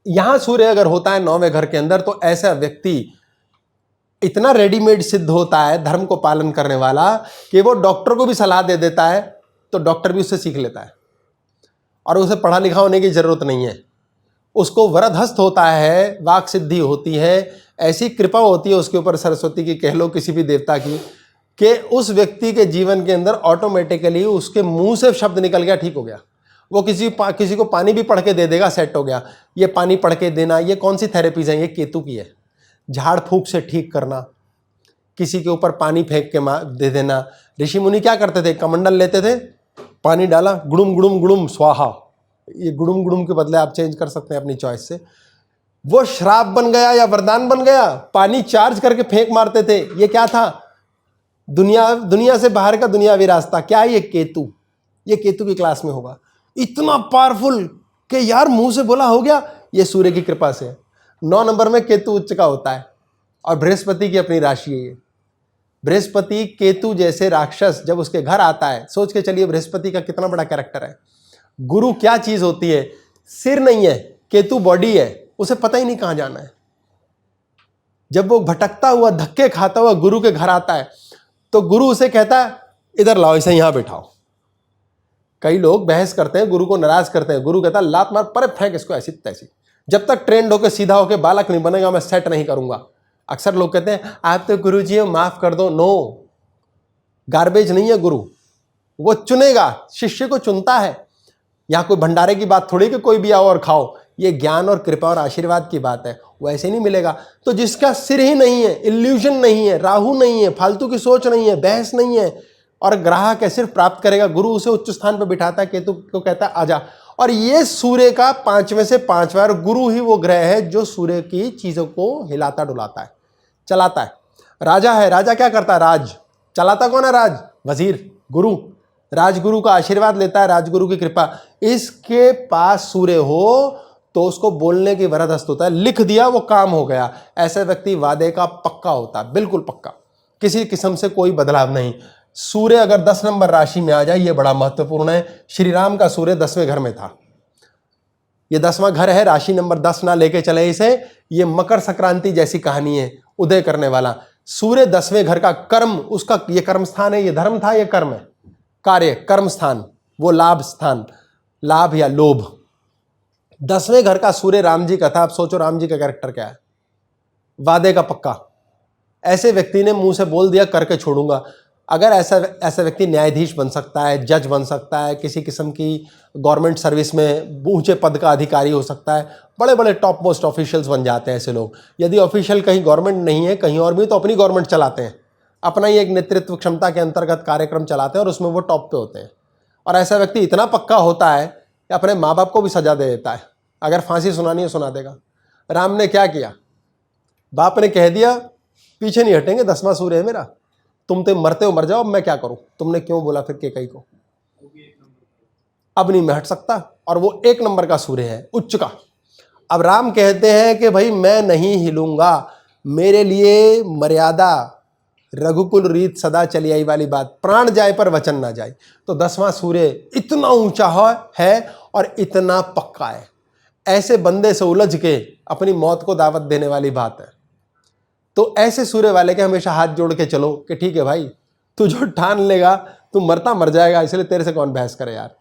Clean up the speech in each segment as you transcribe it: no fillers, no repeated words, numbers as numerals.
यहां सूर्य अगर होता है 9वें घर के अंदर, तो ऐसा व्यक्ति इतना रेडीमेड सिद्ध होता है धर्म को पालन करने वाला कि वो डॉक्टर को भी सलाह दे देता है तो डॉक्टर भी उससे सीख लेता है और उसे पढ़ा लिखा होने की जरूरत नहीं है। उसको वरदहस्त होता है, वाक सिद्धि होती है, ऐसी कृपा होती है उसके ऊपर सरस्वती की, कह लो किसी भी देवता की, कि उस व्यक्ति के जीवन के अंदर ऑटोमेटिकली उसके मुंह से शब्द निकल गया, ठीक हो गया। वो किसी को पानी भी पढ़ के दे देगा, सेट हो गया। ये पानी पढ़ के देना, ये कौन सी थेरेपीज है? ये केतु की है। झाड़ फूंक से ठीक करना, किसी के ऊपर पानी फेंक के दे देना। ऋषि मुनि क्या करते थे? कमंडल लेते थे, पानी डाला, गुड़ुम गुड़ुम गुड़ुम स्वाहा। ये गुड़ुम गुड़ुम के बदले आप चेंज कर सकते हैं अपनी चॉइस से। वो श्राप बन गया या वरदान बन गया। पानी चार्ज करके फेंक मारते थे। ये क्या था? दुनिया से बाहर का दुनियावी रास्ता। क्या है ये? केतु। ये केतु की क्लास में होगा। इतना पावरफुल कि यार मुंह से बोला हो गया। ये सूर्य की कृपा से। 9 नंबर में केतु उच्च का होता है और बृहस्पति की अपनी राशि है ये। बृहस्पति केतु जैसे राक्षस जब उसके घर आता है, सोच के चलिए बृहस्पति का कितना बड़ा कैरेक्टर है। गुरु क्या चीज होती है? सिर नहीं है, केतु बॉडी है, उसे पता ही नहीं कहां जाना है। जब वो भटकता हुआ, धक्के खाता हुआ गुरु के घर आता है तो गुरु उसे कहता है इधर लाओ, इसे यहां बैठाओ। कई लोग बहस करते हैं, गुरु को नाराज करते हैं। गुरु कहता है लात मार, पर फेंक इसको ऐसी तैसी। जब तक ट्रेंड होकर सीधा होकर बालक नहीं बनेगा मैं सेट नहीं करूंगा। अक्सर लोग कहते हैं आप तो गुरु जी हो, माफ कर दो। नो, गार्बेज नहीं है गुरु। वो चुनेगा, शिष्य को चुनता है। यहां कोई भंडारे की बात थोड़ी कि कोई भी आओ और खाओ। ये ज्ञान और कृपा और आशीर्वाद की बात है। वो ऐसे नहीं मिलेगा। तो जिसका सिर ही नहीं है, इल्यूजन नहीं है, राहु नहीं है, फालतू की सोच नहीं है, बहस नहीं है और ग्राहक है, सिर्फ प्राप्त करेगा। गुरु उसे उच्च स्थान पर बिठाता है, केतु को कहता है आजा। और ये सूर्य का 5वें से 5वां, और गुरु ही वो ग्रह है जो सूर्य की चीजों को हिलाता डुलाता है, चलाता है। राजा है, राजा क्या करता है? राज चलाता कौन है? राज वजीर, गुरु। राजगुरु का आशीर्वाद लेता है, राजगुरु की कृपा। इसके पास सूर्य हो तो उसको बोलने की वरदहस्त होता है। लिख दिया, वो काम हो गया। ऐसा व्यक्ति वादे का पक्का होता है, बिल्कुल पक्का, किसी किस्म से कोई बदलाव नहीं। सूर्य अगर 10 नंबर राशि में आ जाए, ये बड़ा महत्वपूर्ण है। श्री राम का सूर्य 10वें घर में था। ये 10वां घर है, राशि नंबर 10 ना लेके चले इसे। ये मकर संक्रांति जैसी कहानी है, उदय करने वाला सूर्य 10वें घर का कर्म, उसका ये कर्म स्थान है। ये धर्म था, ये कर्म है, कार्य, कर्म स्थान, वो लाभ स्थान, लाभ या लोभ। 10वें घर का सूर्य राम जी का था। आप सोचो राम जी का कैरेक्टर क्या है? वादे का पक्का। ऐसे व्यक्ति ने मुंह से बोल दिया, करके छोड़ूंगा। अगर ऐसा व्यक्ति न्यायाधीश बन सकता है, जज बन सकता है, किसी किस्म की गवर्नमेंट सर्विस में ऊंचे पद का अधिकारी हो सकता है, बड़े बड़े टॉप मोस्ट ऑफिशियल्स बन जाते हैं ऐसे लोग। यदि ऑफिशियल कहीं गवर्नमेंट नहीं है, कहीं और भी, तो अपनी गवर्नमेंट चलाते हैं, अपना ही एक नेतृत्व क्षमता के अंतर्गत कार्यक्रम चलाते हैं और उसमें वो टॉप पे होते हैं। और ऐसा व्यक्ति इतना पक्का होता है कि अपने माँ बाप को भी सजा दे देता है। अगर फांसी सुनानी है सुना देगा। राम ने क्या किया? बाप ने कह दिया पीछे नहीं हटेंगे, 10वां सूर्य है मेरा, तुम तो मरते हो मर जाओ, अब मैं क्या करूं? तुमने क्यों बोला फिर केकई को? अब नहीं मैं हट सकता। और वो 1 नंबर का सूर्य है, उच्च का। अब राम कहते हैं कि भाई मैं नहीं हिलूंगा, मेरे लिए मर्यादा, रघुकुल रीत सदा चली आई वाली बात, प्राण जाए पर वचन ना जाए। तो 10वां सूर्य इतना ऊंचा है और इतना पक्का है। ऐसे बंदे से उलझ के अपनी मौत को दावत देने वाली बात है। तो ऐसे सूर्य वाले के हमेशा हाथ जोड़ के चलो कि ठीक है भाई, तू जो ठान लेगा तू मरता मर जाएगा, इसलिए तेरे से कौन बहस करे यार,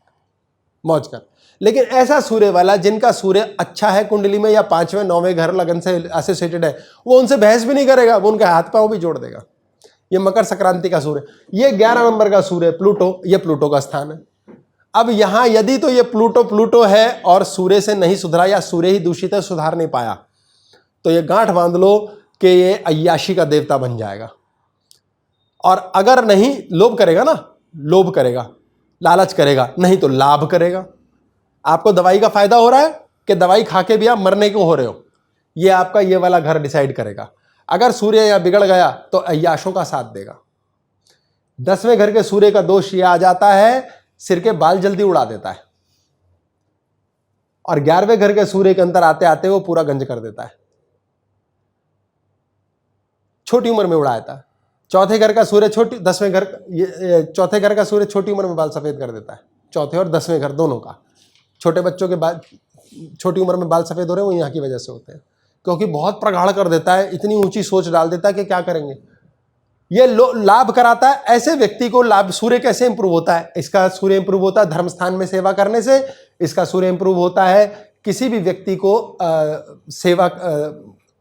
मौज कर। लेकिन ऐसा सूर्य वाला जिनका सूर्य अच्छा है कुंडली में, या 5वें 9वें घर लगन से एसोसिएटेड है, वो उनसे बहस भी नहीं करेगा, वो उनके हाथ पांव भी जोड़ देगा। ये मकर संक्रांति का सूर्य। ये 11 नंबर का सूर्य प्लूटो, ये प्लूटो का स्थान है। अब यहां यदि तो ये प्लूटो है और सूर्य से नहीं सुधरा, या सूर्य ही दूषित है, सुधार नहीं पाया, तो ये गांठ बांध लो कि ये अय्याशी का देवता बन जाएगा। और अगर नहीं, लोभ करेगा ना, लोभ करेगा, लालच करेगा, नहीं तो लाभ करेगा। आपको दवाई का फायदा हो रहा है कि दवाई खा के भी आप मरने को हो रहे हो, ये आपका ये वाला घर डिसाइड करेगा। अगर सूर्य यहां बिगड़ गया तो अय्याशों का साथ देगा। 10वें घर के सूर्य का दोष यह आ जाता है, सिर के बाल जल्दी उड़ा देता है। और 11वें घर के सूर्य के अंदर आते आते वो पूरा गंज कर देता है, छोटी उम्र में उड़ा देता है। चौथे घर का सूर्य चौथे घर का सूर्य छोटी उम्र में बाल सफेद कर देता है। चौथे और 10वें घर दोनों का। छोटे बच्चों के बाद छोटी उम्र में बाल सफ़ेद हो रहे हैं वो यहाँ की वजह से होते हैं, क्योंकि बहुत प्रगाढ़ कर देता है, इतनी ऊंची सोच डाल देता है कि क्या करेंगे। ये लाभ कराता है ऐसे व्यक्ति को। लाभ सूर्य कैसे इंप्रूव होता है? इसका सूर्य इंप्रूव होता है धर्म स्थान में सेवा करने से। इसका सूर्य इंप्रूव होता है किसी भी व्यक्ति को सेवा,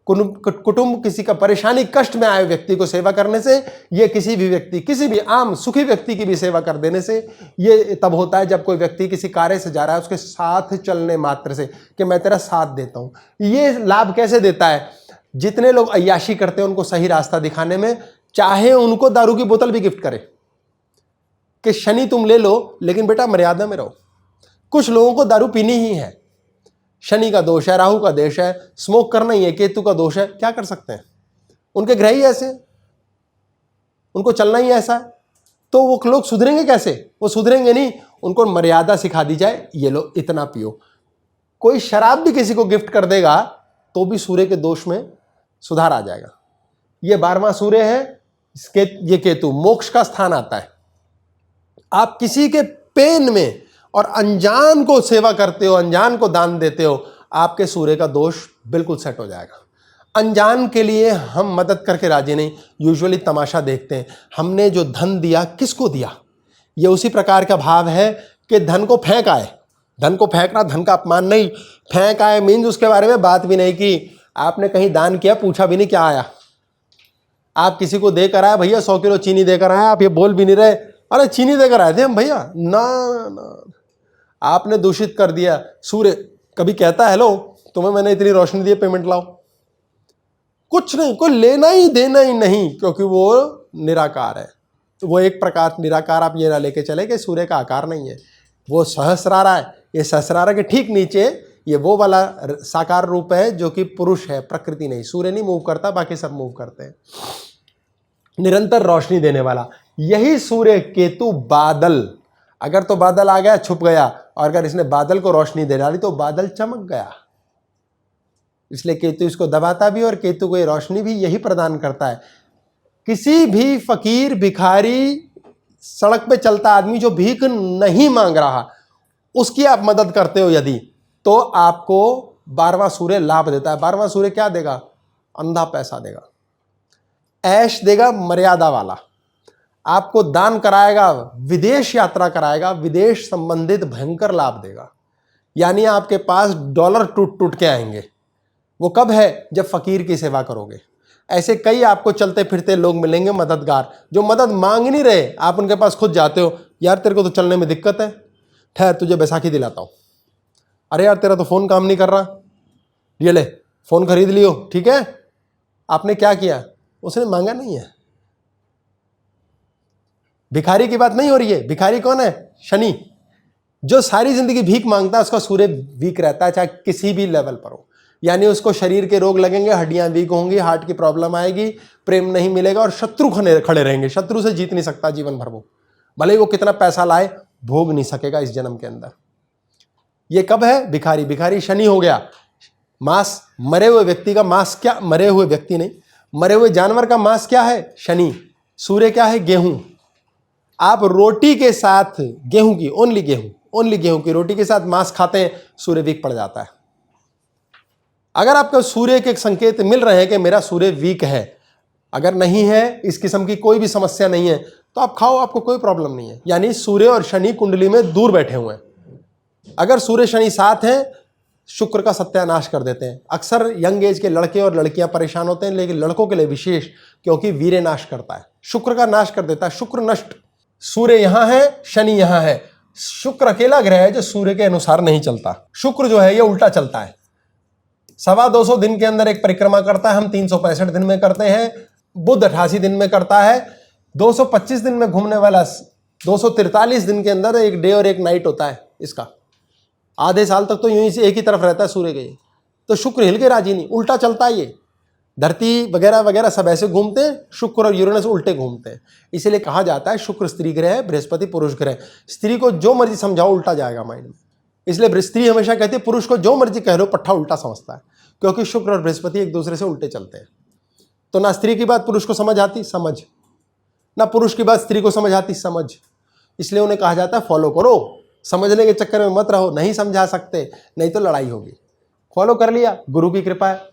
कुटुंब किसी का परेशानी कष्ट में आए व्यक्ति को सेवा करने से। ये किसी भी व्यक्ति, किसी भी आम सुखी व्यक्ति की भी सेवा कर देने से। ये तब होता है जब कोई व्यक्ति किसी कार्य से जा रहा है, उसके साथ चलने मात्र से कि मैं तेरा साथ देता हूं। ये लाभ कैसे देता है? जितने लोग अय्याशी करते हैं उनको सही रास्ता दिखाने में, चाहे उनको दारू की बोतल भी गिफ्ट करे कि शनि तुम ले लो लेकिन बेटा मर्यादा में रहो। कुछ लोगों को दारू पीनी ही है, शनि का दोष है, राहु का दोष है, स्मोक करना ही है, केतु का दोष है, क्या कर सकते हैं? उनके ग्रह ही ऐसे, उनको चलना ही ऐसा है। तो वो लोग सुधरेंगे कैसे? वो सुधरेंगे नहीं। उनको मर्यादा सिखा दी जाए, ये लो इतना पियो। कोई शराब भी किसी को गिफ्ट कर देगा तो भी सूर्य के दोष में सुधार आ जाएगा। ये 12वां सूर्य है, ये केतु मोक्ष का स्थान आता है। आप किसी के पेन में और अनजान को सेवा करते हो, अनजान को दान देते हो, आपके सूर्य का दोष बिल्कुल सेट हो जाएगा। अनजान के लिए हम मदद करके राजी नहीं, यूजुअली तमाशा देखते हैं। हमने जो धन दिया किसको दिया? ये उसी प्रकार का भाव है कि धन को फेंक आए। धन को फेंकना धन का अपमान नहीं, फेंक आए मीन्स उसके बारे में बात भी नहीं की, आपने कहीं दान किया, पूछा भी नहीं क्या आया। आप किसी को देकर आए, भैया 100 किलो चीनी देकर आए, आप ये बोल भी नहीं रहे अरे चीनी देकर आए थे हम भैया, ना ना, आपने दूषित कर दिया। सूर्य कभी कहता है हेलो तुम्हें मैंने इतनी रोशनी दी, पेमेंट लाओ? कुछ नहीं, कोई लेना ही देना ही नहीं, क्योंकि वो निराकार है। तो वो एक प्रकार निराकार, आप ये ना लेके चले कि सूर्य का आकार नहीं है, वो सहस्रारा है। ये सहस्रारा के ठीक नीचे ये वो वाला साकार रूप है जो कि पुरुष है, प्रकृति नहीं। सूर्य नहीं मूव करता, बाकी सब मूव करते हैं। निरंतर रोशनी देने वाला यही सूर्य केतु बादल, अगर तो बादल आ गया छुप गया, और अगर इसने बादल को रोशनी दे डाली तो बादल चमक गया। इसलिए केतु इसको दबाता भी और केतु को ये रोशनी भी यही प्रदान करता है। किसी भी फकीर भिखारी सड़क पे चलता आदमी जो भीख नहीं मांग रहा, उसकी आप मदद करते हो यदि, तो आपको 12वां सूर्य लाभ देता है। 12वां सूर्य क्या देगा? अंधा पैसा देगा, ऐश देगा मर्यादा वाला, आपको दान कराएगा, विदेश यात्रा कराएगा, विदेश संबंधित भयंकर लाभ देगा। यानी आपके पास डॉलर टूट टूट के आएंगे। वो कब है? जब फकीर की सेवा करोगे। ऐसे कई आपको चलते फिरते लोग मिलेंगे मददगार, जो मदद मांग नहीं रहे, आप उनके पास खुद जाते हो, यार तेरे को तो चलने में दिक्कत है, ठहर तुझे बैसाखी दिलाता हूं। अरे यार तेरा तो फोन काम नहीं कर रहा, ये ले फोन खरीद लियो, ठीक है। आपने क्या किया? उसने मांगा नहीं है। भिखारी की बात नहीं हो रही है। भिखारी कौन है? शनि। जो सारी जिंदगी भीख मांगता है उसका सूर्य वीक रहता है, चाहे किसी भी लेवल पर हो। यानी उसको शरीर के रोग लगेंगे, हड्डियां वीक होंगी, हार्ट की प्रॉब्लम आएगी, प्रेम नहीं मिलेगा और शत्रु खड़े रहेंगे। शत्रु से जीत नहीं सकता जीवन भर वो, भले ही वो कितना पैसा लाए, भोग नहीं सकेगा इस जन्म के अंदर। ये कब है? भिखारी। भिखारी शनि हो गया। मांस, मरे हुए व्यक्ति का मांस क्या? मरे हुए व्यक्ति नहीं, मरे हुए जानवर का मांस क्या है? शनि। सूर्य क्या है? गेहूं। आप रोटी के साथ गेहूं की, ओनली गेहूं की रोटी के साथ मांस खाते हैं, सूर्य वीक पड़ जाता है। अगर आपको सूर्य के संकेत मिल रहे हैं कि मेरा सूर्य वीक है, अगर नहीं है, इस किस्म की कोई भी समस्या नहीं है, तो आप खाओ, आपको कोई प्रॉब्लम नहीं है। यानी सूर्य और शनि कुंडली में दूर बैठे हुए हैं। अगर सूर्य शनि साथ हैं, शुक्र का सत्यानाश कर देते हैं। अक्सर यंग एज के लड़के और लड़कियां परेशान होते हैं, लेकिन लड़कों के लिए विशेष, क्योंकि वीर्य नाश करता है, शुक्र का नाश कर देता है। शुक्र नष्ट। सूर्य यहां है, शनि यहां है। शुक्र अकेला ग्रह है जो सूर्य के अनुसार नहीं चलता। शुक्र जो है ये उल्टा चलता है। 225 दिन के अंदर एक परिक्रमा करता है, हम 365 दिन में करते हैं। बुध 88 दिन में करता है। 225 दिन में घूमने वाला 243 दिन के अंदर एक डे और एक नाइट होता है इसका। आधे साल तक तो यूं ही एक ही तरफ रहता है सूर्य के। तो शुक्र हिल के राजी नहीं, उल्टा चलता है ये। धरती वगैरह वगैरह सब ऐसे घूमते हैं, शुक्र और यूरेनस उल्टे घूमते हैं। इसीलिए कहा जाता है शुक्र स्त्री ग्रह है, बृहस्पति पुरुष ग्रह। स्त्री को जो मर्जी समझाओ उल्टा जाएगा माइंड में। इसलिए स्त्री हमेशा कहती है पुरुष को जो मर्जी कह लो, पट्ठा उल्टा समझता है, क्योंकि शुक्र और बृहस्पति एक दूसरे से उल्टे चलते हैं। तो ना स्त्री की बात पुरुष को समझ आती, समझ, ना पुरुष की बात स्त्री को समझ आती, समझ। इसलिए उन्हें कहा जाता है फॉलो करो, समझने के चक्कर में मत रहो, नहीं समझा सकते नहीं तो लड़ाई होगी। फॉलो कर लिया, गुरु की कृपा है।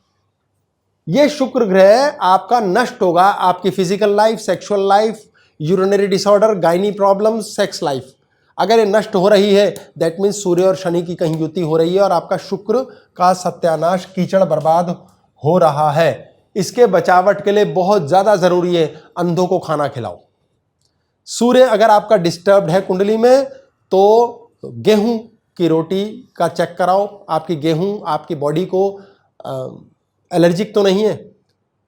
ये शुक्र ग्रह आपका नष्ट होगा, आपकी physical life, sexual life, urinary disorder, gynae problem, sex life अगर ये नष्ट हो रही है, दैट मीन्स सूर्य और शनि की कहीं युति हो रही है और आपका शुक्र का सत्यानाश, कीचड़ बर्बाद हो रहा है। इसके बचावट के लिए बहुत ज्यादा जरूरी है अंधों को खाना खिलाओ। सूर्य अगर आपका डिस्टर्ब्ड है कुंडली में तो गेहूं की रोटी का चेक कराओ। आपकी गेहूं आपकी बॉडी को एलर्जिक तो नहीं है,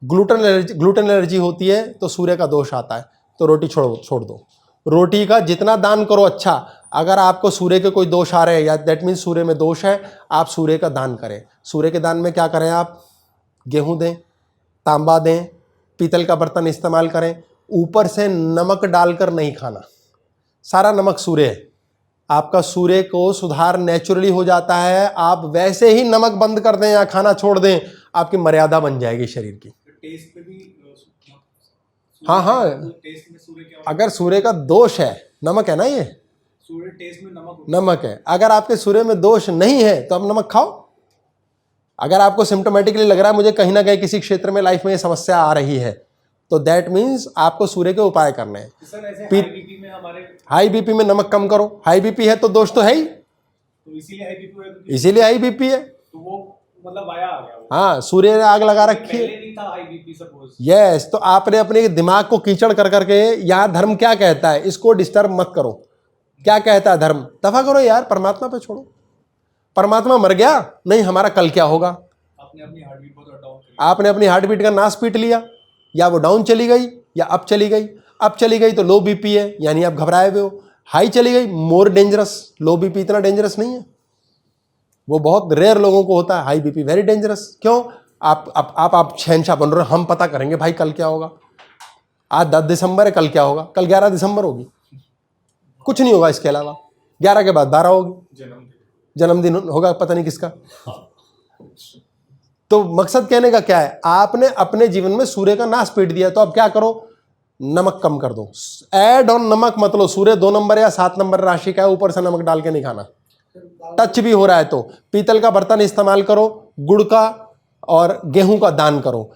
ग्लूटेन एलर्जी होती है तो सूर्य का दोष आता है, तो रोटी छोड़ दो। रोटी का जितना दान करो अच्छा। अगर आपको सूर्य के कोई दोष आ रहे हैं या दैट मीन्स सूर्य में दोष है, आप सूर्य का दान करें। सूर्य के दान में क्या करें आप? गेहूं दें, तांबा दें, पीतल का बर्तन इस्तेमाल करें। ऊपर से नमक डालकर नहीं खाना, सारा नमक सूर्य है। आपका सूर्य को सुधार नेचुरली हो जाता है। आप वैसे ही नमक बंद कर दें या खाना छोड़ दें, आपकी मर्यादा बन जाएगी शरीर की। टेस्ट पे भी हाँ, टेस्ट में सूर्य क्या अगर सूर्य का दोष है, नमक है ना, ये सूर्य टेस्ट में नमक है। अगर आपके सूर्य में दोष नहीं है तो आप नमक खाओ। अगर आपको सिम्टोमेटिकली लग रहा है मुझे कहीं ना कहीं किसी क्षेत्र में लाइफ में ये समस्या आ रही है, तो दैट मीन्स आपको सूर्य के उपाय करने हैं। सर ऐसे हाई बीपी में हमारे हाई बीपी में नमक कम करो। हाई बीपी है तो दोष तो है ही, तो इसीलिए हाई बीपी है, तो इसीलिए हाई बीपी है। तो वो मतलब आया आ गया वो। हाँ, सूर्य ने आग लगा रखी है। पहले नहीं था हाई बीपी सपोज। यस, तो आपने अपने दिमाग को कीचड़ कर करके, यहाँ धर्म क्या कहता है इसको डिस्टर्ब मत करो। क्या कहता है धर्म? दफा करो यार, परमात्मा पे छोड़ो। परमात्मा मर गया नहीं, हमारा कल क्या होगा? आपने अपनी हार्ट बीट को डाउन कर आपने अपनी हार्ट बीट का नाश पीट लिया, या वो डाउन चली गई या अप चली गई। अप चली गई तो लो बीपी है, यानी आप घबराए हुए हो। हाई चली गई, मोर डेंजरस। लो बीपी इतना डेंजरस नहीं है, वो बहुत रेयर लोगों को होता है। High BP very dangerous. क्यों? आप शहनशाह बन रहे हो, हम पता करेंगे भाई कल क्या होगा। आज 10 दिसंबर है, कल क्या होगा? कल 11 दिसंबर होगी, कुछ नहीं होगा इसके अलावा। 11 के बाद 12 होगी, जन्मदिन होगा पता नहीं किसका। तो मकसद कहने का क्या है? आपने अपने जीवन में सूर्य का नाश पीट दिया, तो अब क्या करो? नमक कम कर दो। ऐड ऑन नमक मत लो। सूर्य 2 नंबर या 7 नंबर राशि का है, ऊपर से नमक डाल के नहीं खाना। टच भी हो रहा है तो पीतल का बर्तन इस्तेमाल करो, गुड़ का और गेहूं का दान करो।